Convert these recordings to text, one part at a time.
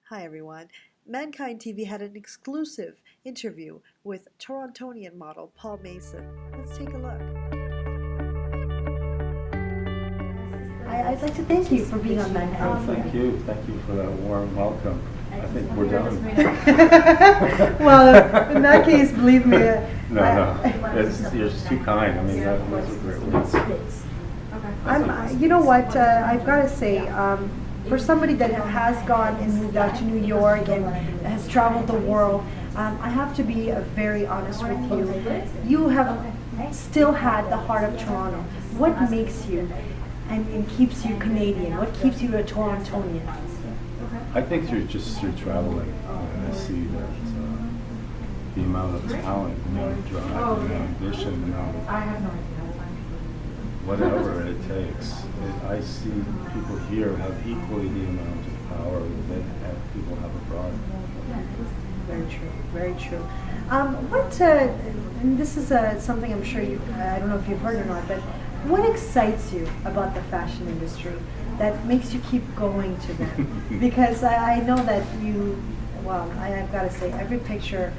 Hi everyone. Mankynd TV had an exclusive interview with Torontonian model Paul Mason. Let's take a look. I'd like to thank you for being on Mankynd. Thank you. Thank you for that warm welcome. I think we're done. Well, in that case, believe me. You're just too kind. I mean, that was a great words. You know what? I've got to say, for somebody that has gone and moved out to New York and has traveled the world, I have to be very honest with you. You have still had the heart of Toronto. What makes you and keeps you Canadian? What keeps you a Torontonian? I think through traveling, I see that the amount of talent, the amount of drive, the amount of ambition, the amount of whatever it takes. I see people here have equally the amount of power that people have abroad. Very true, very true. And this is something I'm sure I don't know if you've heard or not, but what excites you about the fashion industry that makes you keep going to them? Because I know that I've got to say, every picture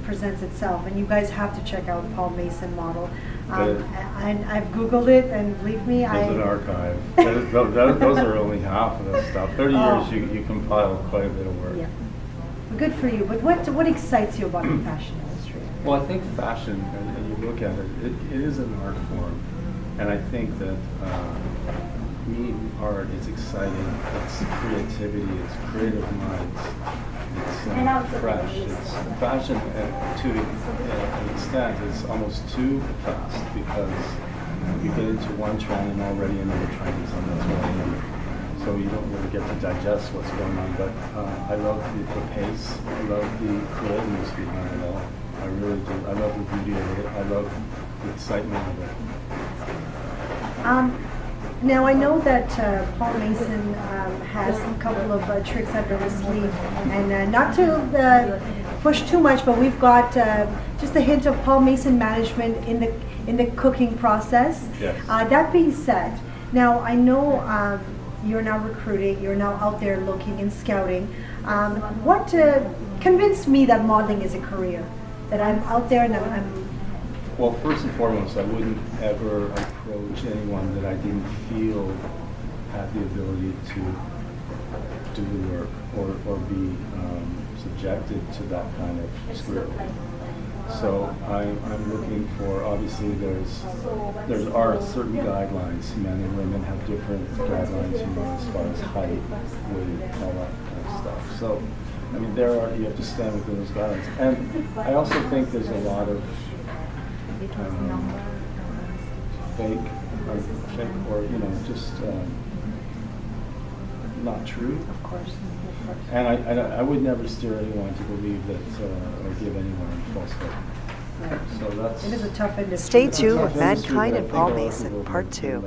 presents itself, and you guys have to check out Paul Mason model. And I've Googled it, and believe me, there's an archive. Those are only half of the stuff. 30 years, you compile quite a bit of work. Yeah, good for you. But what excites you about the fashion industry? Well, I think fashion, and you look at it, it is an art form, and I think that me, art is exciting. It's creativity. It's creative minds. It's fresh. It's fashion to an extent is almost too fast because you get into one trend and already another trend is on its way, so you don't really get to digest what's going on. But I love the pace. I love the creativeness behind it all. I really do. I love the beauty of it. I love the excitement of it. Now I know that Paul Mason has a couple of tricks under his sleeve, and not to push too much, but we've got just a hint of Paul Mason management in the cooking process. Yes. That being said, now I know you're now recruiting, you're now out there looking and scouting. What convinced me that modeling is a career, that I'm out there and I'm Well, first and foremost, I wouldn't ever approach anyone that I didn't feel had the ability to do the work or be subjected to that kind of scrutiny. So I'm looking for, obviously there are certain guidelines. Men and women have different guidelines, as far as height, weight, all that kind of stuff. So, I mean, you have to stand within those guidelines. And I also think there's a lot of fake or just not true. Of course. And I would never steer anyone to believe that or give anyone false hope. Right. So it is a tough industry. Stay tuned with Mankynd and Paul Mason, Part 2.